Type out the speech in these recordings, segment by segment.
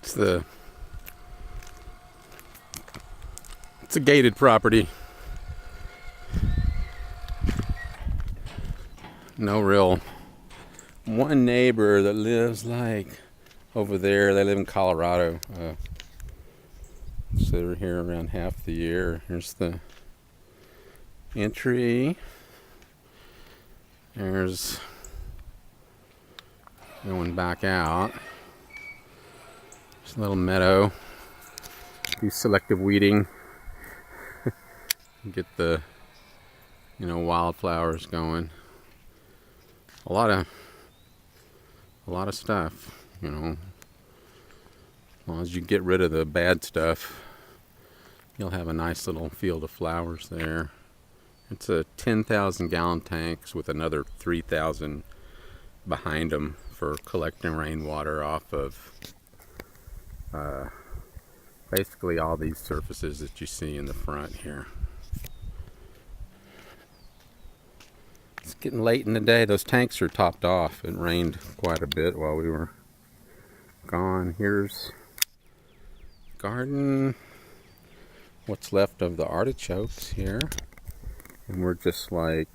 It's the it's a gated property. No real one neighbor that lives like over there. They live in Colorado. So they're here around half the year. Here's the entry. There's going back out. There's a little meadow. Do selective weeding. Get the wildflowers going. A lot of stuff, As long as you get rid of the bad stuff, you'll have a nice little field of flowers there. It's a 10,000 gallon tanks with another 3,000 behind them for collecting rainwater off of basically all these surfaces that you see in the front here. It's getting late in the day. Those tanks are topped off. It rained quite a bit while we were gone. Here's garden. What's left of the artichokes here. And we're just like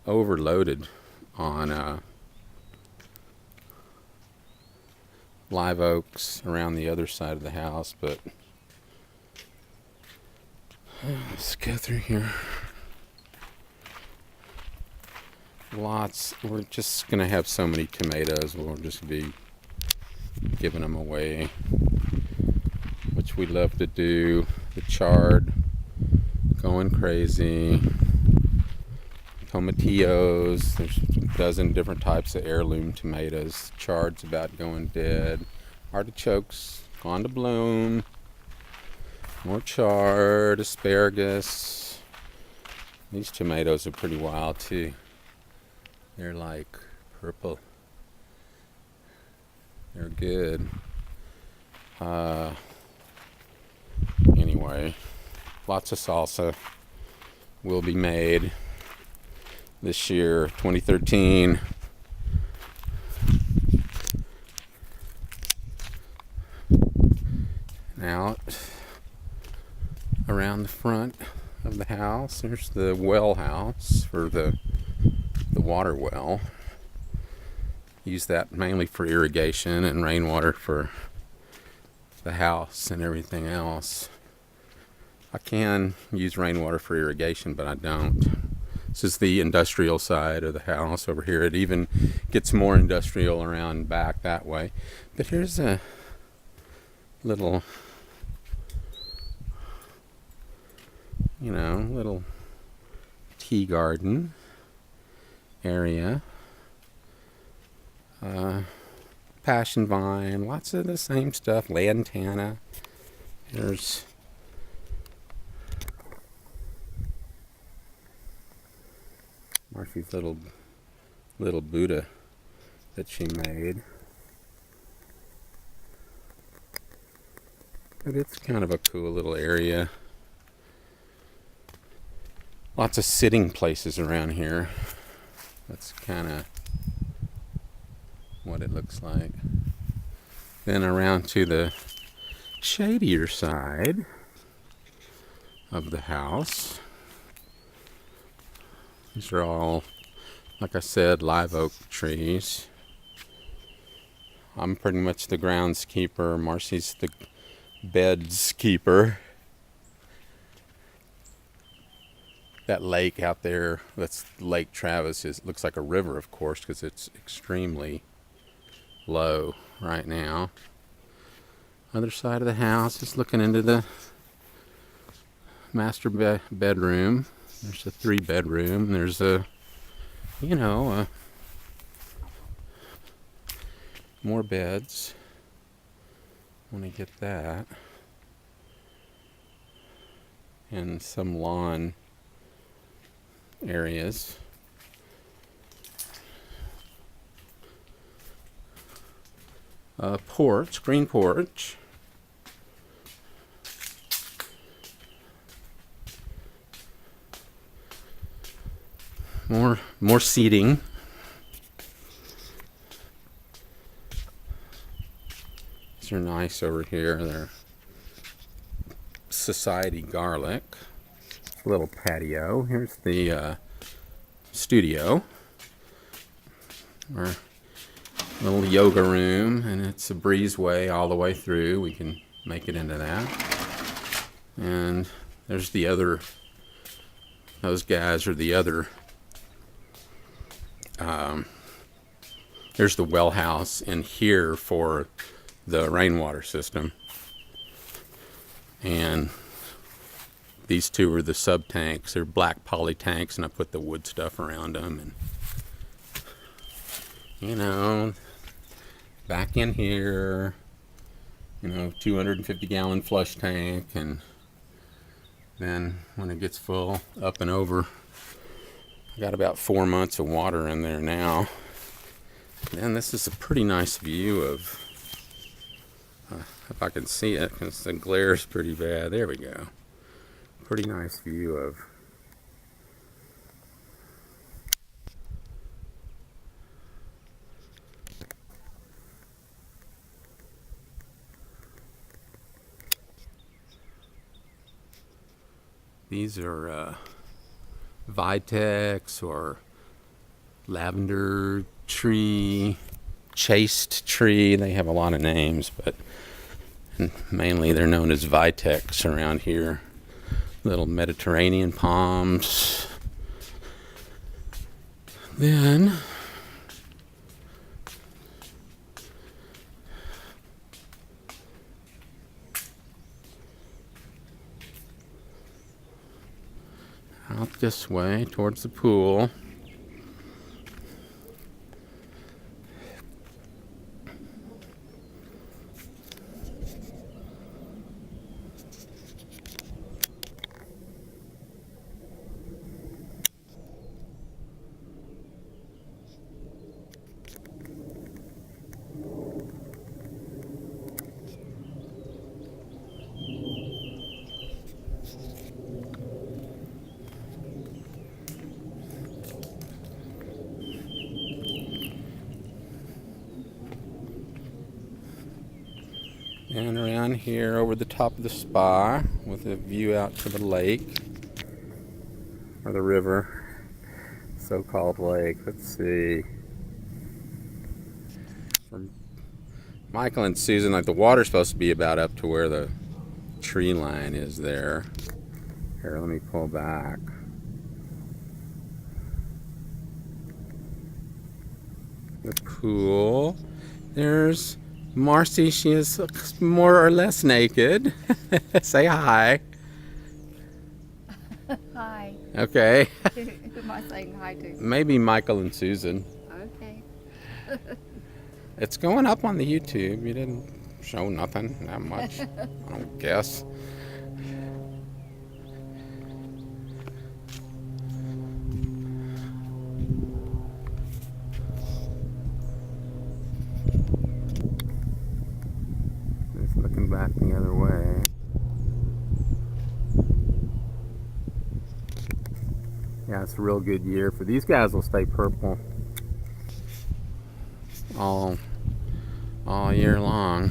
overloaded on live oaks around the other side of the house, but let's go through here. Lots. We're just gonna have so many tomatoes. We'll just be giving them away, which we love to do. The chard, going crazy. Tomatillos. There's a dozen different types of heirloom tomatoes. Chard's about going dead. Artichokes gone to bloom. More chard, asparagus. These tomatoes are pretty wild too. They're like purple. They're good. Anyway, lots of salsa will be made this year, 2013. Out around the front of the house, there's the well house for the water well. Use that mainly for irrigation and rainwater for the house and everything else. I can use rainwater for irrigation, but I don't. This is the industrial side of the house over here. It even gets more industrial around back that way. But here's a little, little tea garden area. Passion vine, lots of the same stuff. Lantana. There's Marcy's little Buddha that she made. But it's kind of a cool little area. Lots of sitting places around here. That's kind of what it looks like. Then around to the shadier side of the house. These are all, like I said, live oak trees. I'm pretty much the groundskeeper. Marcy's the beds keeper. That lake out there, that's Lake Travis, looks like a river, of course, because it's extremely low right now. Other side of the house is looking into the master bedroom. There's a 3-bedroom. There's more beds. Want to get that. And some lawn areas. Porch, green porch. More seating. These are nice over here. They're Society garlic. Little patio. Here's the studio, our little yoga room, and it's a breezeway all the way through. We can make it into that. And there's the other, those guys are the other, there's the well house in here for the rainwater system. And these two are the sub tanks. They're black poly tanks, and I put the wood stuff around them. And you know, back in here, 250 gallon flush tank, and then when it gets full, up and over. I got about 4 months of water in there now. And this is a pretty nice view of, if I can see it, because the glare is pretty bad. There we go. Pretty nice view of these are Vitex or lavender tree, chaste tree. They have a lot of names, but mainly they're known as Vitex around here. Little Mediterranean palms. Then out this way towards the pool. And around here over the top of the spa with a view out to the lake or the river, so-called lake. Let's see. From Michael and Susan, like the water's supposed to be about up to where the tree line is there. Here, let me pull back. The pool. There's Marcy, she is more or less naked. Say hi. Hi. Okay. Who am I saying hi to? Maybe Michael and Susan. Okay. It's going up on the YouTube. You didn't show nothing that much, I don't guess. Just looking back the other way. Yeah, it's a real good year for these guys. Will stay purple all year long.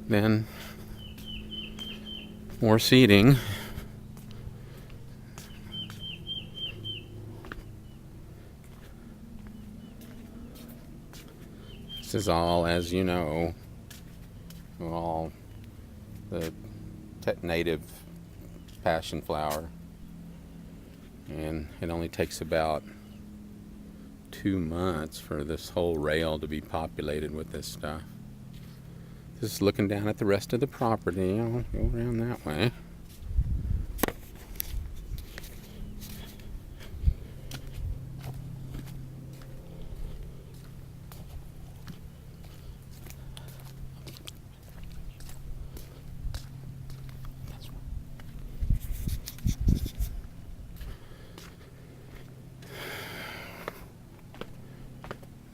Then more seating. This is all, as you know, all the native passion flower, and it only takes about 2 months for this whole rail to be populated with this stuff. Just looking down at the rest of the property. I'll go around that way.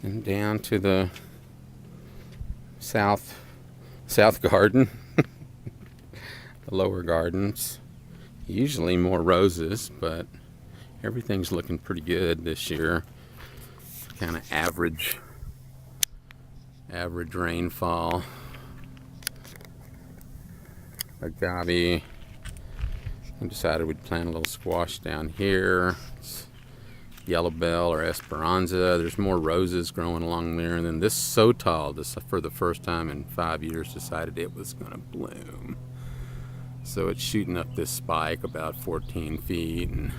And down to the south garden. the lower gardens. Usually more roses, but everything's looking pretty good this year. Kind of average rainfall. Agave. We decided we'd plant a little squash down here. It's yellow bell or esperanza. There's more roses growing along there. And then this Sotal, this for the first time in 5 years, decided it was going to bloom. So it's shooting up this spike about 14 feet and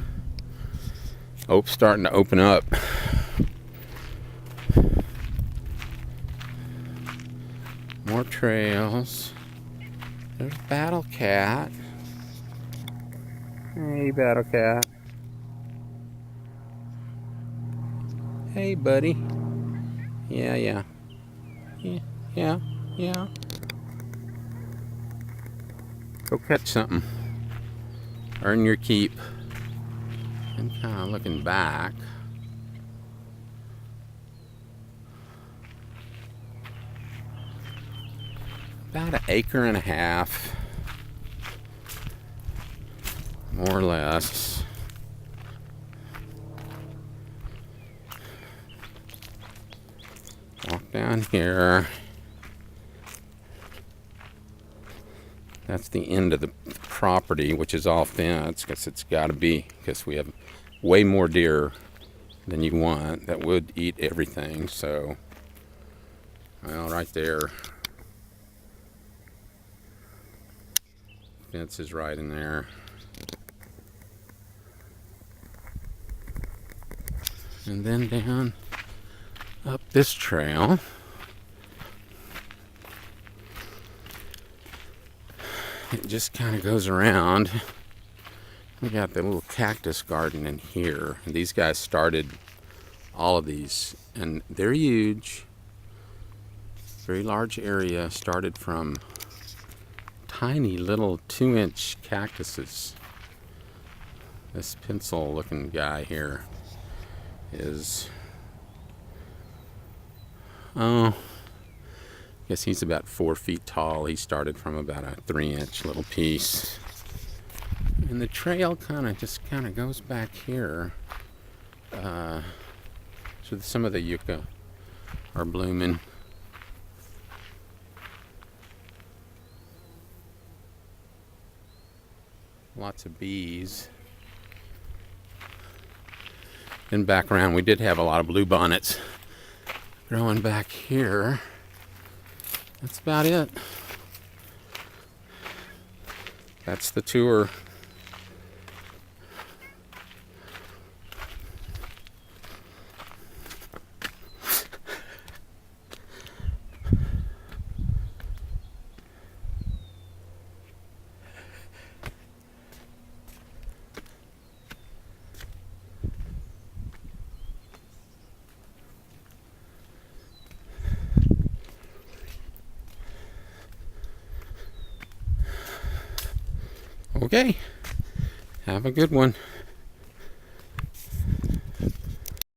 starting to open up. More trails. There's Battle Cat. Hey, Battle Cat. Hey, buddy. Yeah. Go catch something. Earn your keep. I'm kind of looking back. About an acre and a half, more or less. Walk down here. That's the end of the property, which is all fenced, because it's got to be, because we have way more deer than you want that would eat everything. So, well, right there. Fence is right in there. And then down up this trail. It just kind of goes around. We got the little cactus garden in here. And these guys started all of these, and they're huge. Very large area. Started from tiny little 2-inch cactuses. This pencil looking guy here is, I guess he's about 4 feet tall. He started from about a 3-inch little piece. And the trail kind of goes back here. So some of the yucca are blooming. Lots of bees. In background, we did have a lot of bluebonnets growing back here. That's about it. That's the tour. Okay, have a good one.